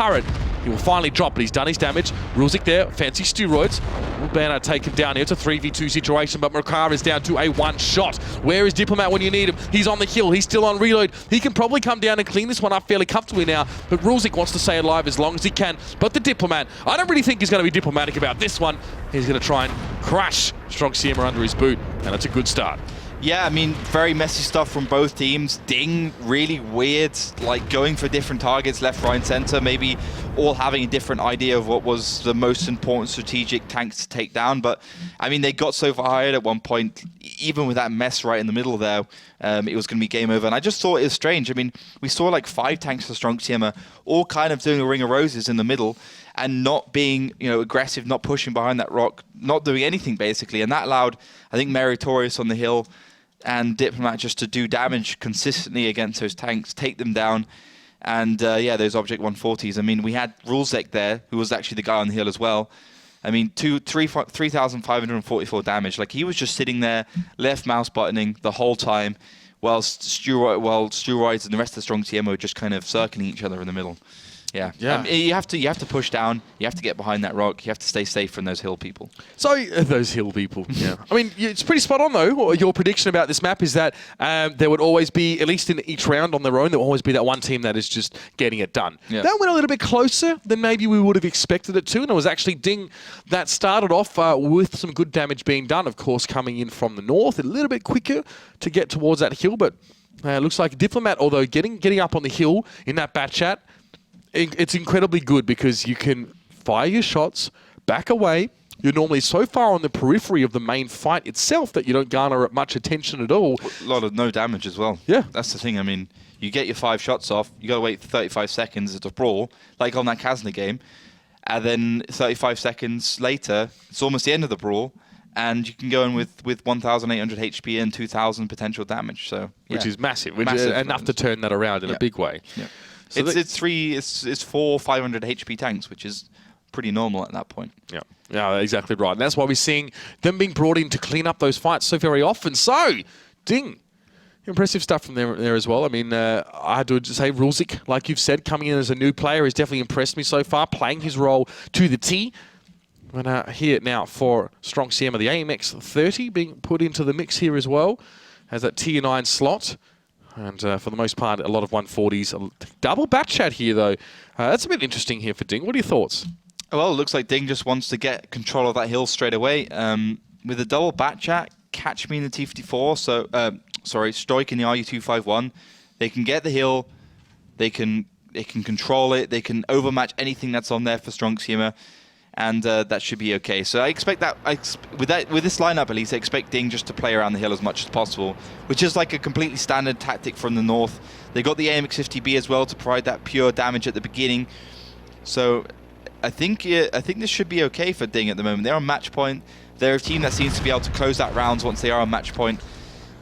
turret. He will finally drop, but he's done his damage. Rulzik there, fancy steroids. Will Banner take him down here. It's a 3v2 situation, but Makar is down to a one shot. Where is Diplomat when you need him? He's on the hill. He's still on reload. He can probably come down and clean this one up fairly comfortably now, but Rulzik wants to stay alive as long as he can. But the Diplomat, I don't really think he's going to be diplomatic about this one. He's going to try and crush Stronk Siema under his boot, and it's a good start. Yeah, I mean, very messy stuff from both teams. DiNG, really weird, like going for different targets, left, right, and center, maybe all having a different idea of what was the most important strategic tanks to take down. But, I mean, they got so far ahead at one point, even with that mess right in the middle there, it was going to be game over. And I just thought it was strange. I mean, we saw like 5 tanks for Stronk Siema, all kind of doing a ring of roses in the middle, and not being, aggressive, not pushing behind that rock, not doing anything, basically. And that allowed, I think, Meritorious on the hill and Diplomat just to do damage consistently against those tanks, take them down, and yeah, those Object 140s. I mean, we had Rulzik there, who was actually the guy on the hill as well. I mean, 3,544 damage. Like, he was just sitting there, left mouse buttoning the whole time, while Steroids and the rest of the Stronk Siema were just kind of circling each other in the middle. Yeah. You have to push down. You have to get behind that rock. You have to stay safe from those hill people. So those hill people. Yeah. I mean, it's pretty spot on though. Your prediction about this map is that there would always be, at least in each round on their own, there will always be that one team that is just getting it done. Yeah. That went a little bit closer than maybe we would have expected it to, and it was actually DiNG that started off with some good damage being done. Of course, coming in from the north, a little bit quicker to get towards that hill, but it looks like Diplomat, although getting up on the hill in that bat chat. It's incredibly good because you can fire your shots, back away. You're normally so far on the periphery of the main fight itself that you don't garner much attention at all. A lot of no damage as well. Yeah. That's the thing. I mean, you get your 5 shots off, you got to wait 35 seconds at a brawl, like on that Kazna game, and then 35 seconds later, it's almost the end of the brawl, and you can go in with 1,800 HP and 2,000 potential damage. So, yeah. Which is massive, enough to turn that around in a big way. Yeah. So it's 4 500 HP tanks, which is pretty normal at that point. Yeah, exactly right. And that's why we're seeing them being brought in to clean up those fights so very often. So, DiNG, impressive stuff from there as well. I mean, I had to say Rulzik, like you've said, coming in as a new player has definitely impressed me so far, playing his role to the T. And here now for Stronk Siema, the AMX 30 being put into the mix here as well, has that tier 9 slot. And for the most part, a lot of 140s. Double bat chat here, though. That's a bit interesting here for DiNG. What are your thoughts? Well, it looks like DiNG just wants to get control of that hill straight away. With a double bat chat, catch me in the T54. So, Stoik in the RU251. They can get the hill. They can control it. They can overmatch anything that's on there for Stronk Siema. And that should be okay. So I expect that, with this lineup at least, I expect DiNG just to play around the hill as much as possible, which is like a completely standard tactic from the north. They got the AMX-50B as well to provide that pure damage at the beginning. So I think this should be okay for DiNG at the moment. They're on match point. They're a team that seems to be able to close out rounds once they are on match point.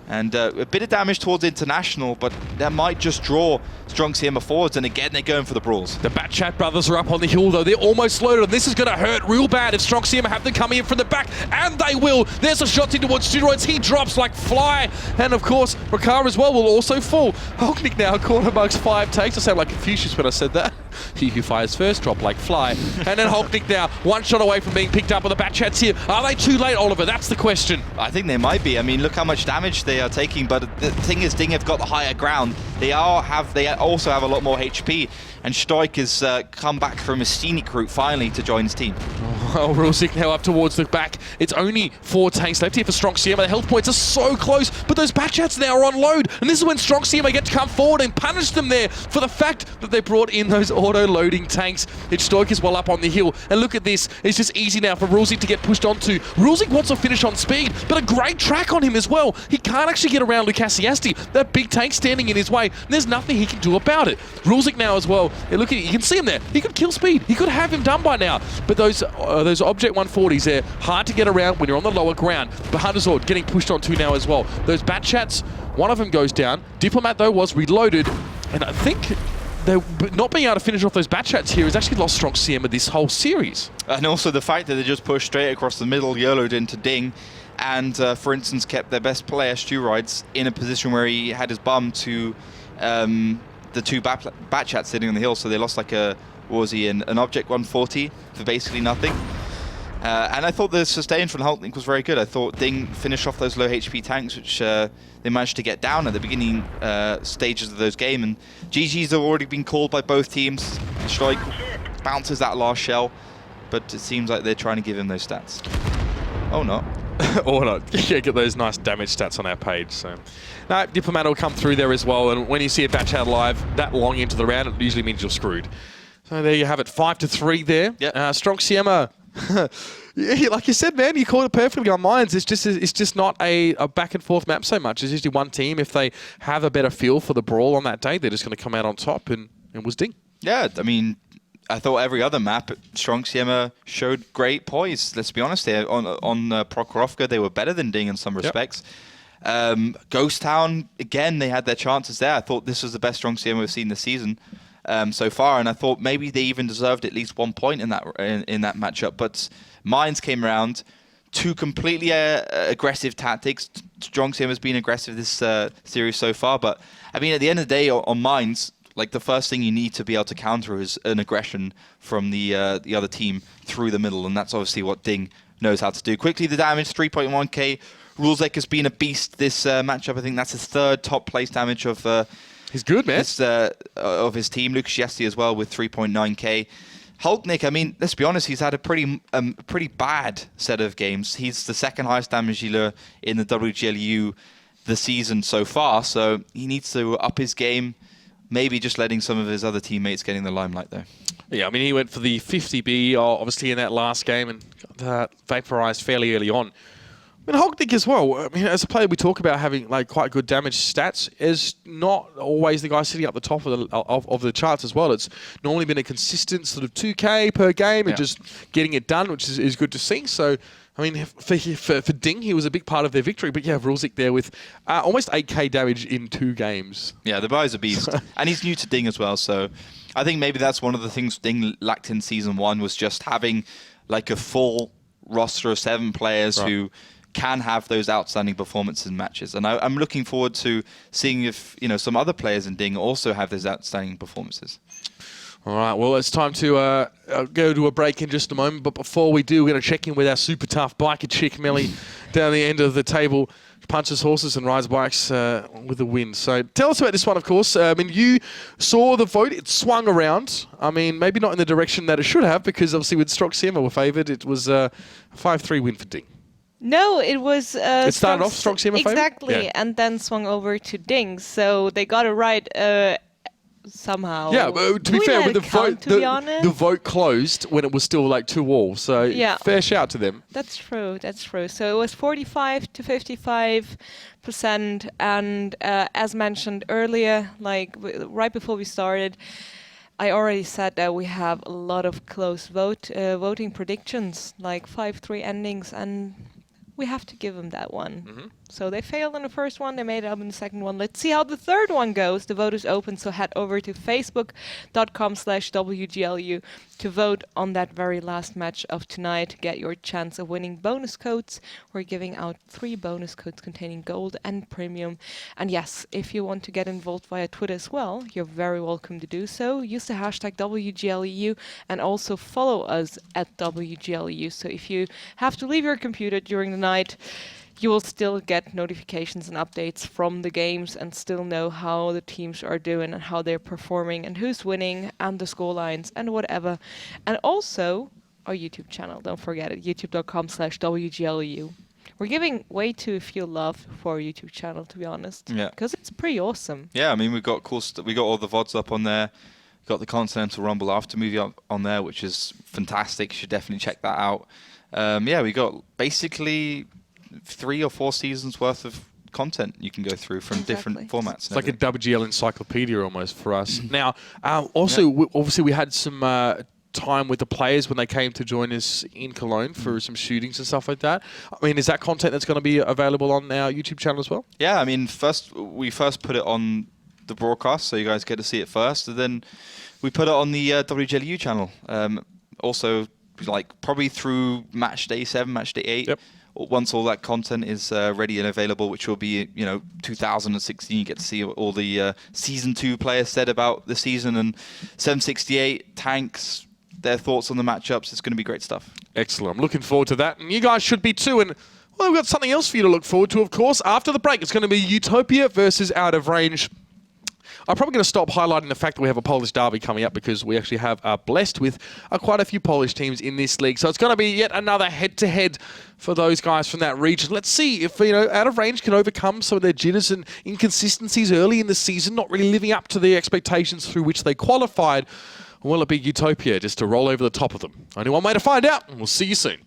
And a bit of damage towards International, but that might just draw Stronk Siema forwards, and again, they're going for the brawls. The Bat Chat brothers are up on the hill, though. They're almost loaded, and this is going to hurt real bad if Stronk Siema have them coming in from the back, and they will. There's a shot in towards Steroids. He drops like fly, and of course, Rakar as well will also fall. Holknick now caught amongst 5 takes. I sound like Confucius when I said that. He who fires first, drop like fly. And then Holknick now, 1 shot away from being picked up with the Bat Chats here. Are they too late, Oliver? That's the question. I think they might be. I mean, look how much damage they are taking, but the thing is, DiNG have got the higher ground. They also have a lot more HP, and Stoik has come back from a scenic route finally to join his team. Oh, Rulzik now up towards the back. It's only 4 tanks left here for Stronk Siema. The health points are so close, but those Bat Chats now are on load, and this is when Stronk Siema get to come forward and punish them there for the fact that they brought in those auto-loading tanks. It's Stoik is well up on the hill, and look at this. It's just easy now for Rulzik to get pushed onto. Rulzik wants to finish on speed, but a great track on him as well. He can't actually get around Lucasiasti. That big tank standing in his way. There's nothing he can do about it. Rulzik now as well. Hey, look at it. You can see him there. He could kill speed. He could have him done by now. But those Object 140s there, hard to get around when you're on the lower ground. But Hunterzord getting pushed onto now as well. Those Bat Chats, one of them goes down. Diplomat, though, was reloaded. And I think not being able to finish off those Bat Chats here has actually lost Stronk Siema this whole series. And also the fact that they just pushed straight across the middle, YOLO'd into DiNG, and for instance kept their best player, Steroids, in a position where he had his bum to the 2 Bat Chats sitting on the hill, so they lost like a what was he in? An Object 140 for basically nothing. And I thought the sustain from Hulknik was very good. I thought DiNG finished off those low HP tanks, which they managed to get down at the beginning stages of those game. And GG's have already been called by both teams. Stronk bounces that last shell, but it seems like they're trying to give him those stats. Oh, not. Or not. Yeah, get those nice damage stats on our page. So, no, Diplomat will come through there as well. And when you see a batch out live that long into the round, it usually means you're screwed. So there you have it, 5-3 there. Yep. Stronk Siema. Yeah, like you said, man, you called it perfectly on mines. It's just not a back and forth map so much. It's usually one team. If they have a better feel for the brawl on that day, they're just going to come out on top, and it was DiNG. Yeah, I mean, I thought every other map, Stronk Siema showed great poise. Let's be honest here. On Prokhorovka, they were better than DiNG in some respects. Ghost Town, again, they had their chances there. I thought this was the best Stronk Siema we've seen this season so far, and I thought maybe they even deserved at least 1 point in that matchup. But Mines came around, two completely aggressive tactics. Stronk Siema's been aggressive this series so far, but I mean, at the end of the day, on Mines, like the first thing you need to be able to counter is an aggression from the other team through the middle, and that's obviously what DiNG knows how to do. Quickly, the damage, 3.1k. Rulesec has been a beast this matchup. I think that's his third top place damage of he's good, man. Of his team. Lucas Yesti as well with 3.9k. Hulknik, I mean, let's be honest, he's had a pretty bad set of games. He's the second highest damage dealer in the WGLEU this season so far, so he needs to up his game. Maybe just letting some of his other teammates getting the limelight there. Yeah, I mean, he went for the 50B, obviously, in that last game and got vaporized fairly early on. I mean, Hulknik as well. I mean, as a player, we talk about having like quite good damage stats. Is not always the guy sitting up the top of the charts as well. It's normally been a consistent sort of 2k per game and just getting it done, which is good to see. So, I mean, for DiNG, he was a big part of their victory. But yeah, Rulesec there with almost 8k damage in 2 games. Yeah, the guy's a beast. And he's new to DiNG as well. So I think maybe that's one of the things DiNG lacked in Season 1 was just having like a full roster of 7 players who can have those outstanding performances in matches. And I'm looking forward to seeing if some other players in DiNG also have those outstanding performances. All right, well, it's time to go to a break in just a moment. But before we do, we're going to check in with our super tough biker chick, Melly, down the end of the table. Punches horses and rides bikes with a win. So tell us about this one, of course. I mean, you saw the vote. It swung around. I mean, maybe not in the direction that it should have, because obviously with Stronk Siema were favoured. It was a 5-3 win for DiNG. No, it was... it started off Stronk Siema favoured? Exactly, and then swung over to DiNG. So they got it right somehow. Yeah, to be fair, with the vote closed when it was still like 2-2. So fair shout to them. That's true. That's true. So it was 45 to 55%, and as mentioned earlier, like right before we started, I already said that we have a lot of close voting predictions, like 5-3 endings, and we have to give them that one. Mm-hmm. So they failed in the first one, they made it up in the second one. Let's see how the third one goes. The vote is open, so head over to facebook.com/WGLEU to vote on that very last match of tonight to get your chance of winning bonus codes. We're giving out 3 bonus codes containing gold and premium. And yes, if you want to get involved via Twitter as well, you're very welcome to do so. Use the hashtag WGLEU and also follow us at WGLEU. So if you have to leave your computer during the night, you will still get notifications and updates from the games and still know how the teams are doing and how they're performing and who's winning and the score lines and whatever. And also our YouTube channel, don't forget it, youtube.com/WGLEU. We're giving way too few love for our YouTube channel, to be honest. Yeah. Because it's pretty awesome. Yeah, I mean, we got all the VODs up on there. We've got the Continental Rumble after movie on there, which is fantastic. You should definitely check that out. We got basically 3 or 4 seasons worth of content you can go through from different formats. It's like a WGL encyclopedia almost for us. Now, obviously we had some time with the players when they came to join us in Cologne for some shootings and stuff like that. I mean, is that content that's going to be available on our YouTube channel as well? Yeah, I mean, we first put it on the broadcast, so you guys get to see it first, and then we put it on the WGLEU channel. Also, like probably through match day 7, match day 8. Yep. once all that content is ready and available, which will be 2016, you get to see all the Season 2 players said about the season, and 768 tanks, their thoughts on the matchups. It's going to be great stuff. Excellent. I'm looking forward to that, and you guys should be too. And well, we've got something else for you to look forward to, of course. After the break, it's going to be Utopia versus Out of Range. I'm probably going to stop highlighting the fact that we have a Polish derby coming up, because we actually have blessed with quite a few Polish teams in this league. So it's going to be yet another head-to-head for those guys from that region. Let's see if Out of Range can overcome some of their jitters and inconsistencies early in the season, not really living up to the expectations through which they qualified. Will it be Utopia just to roll over the top of them? Only one way to find out, and we'll see you soon.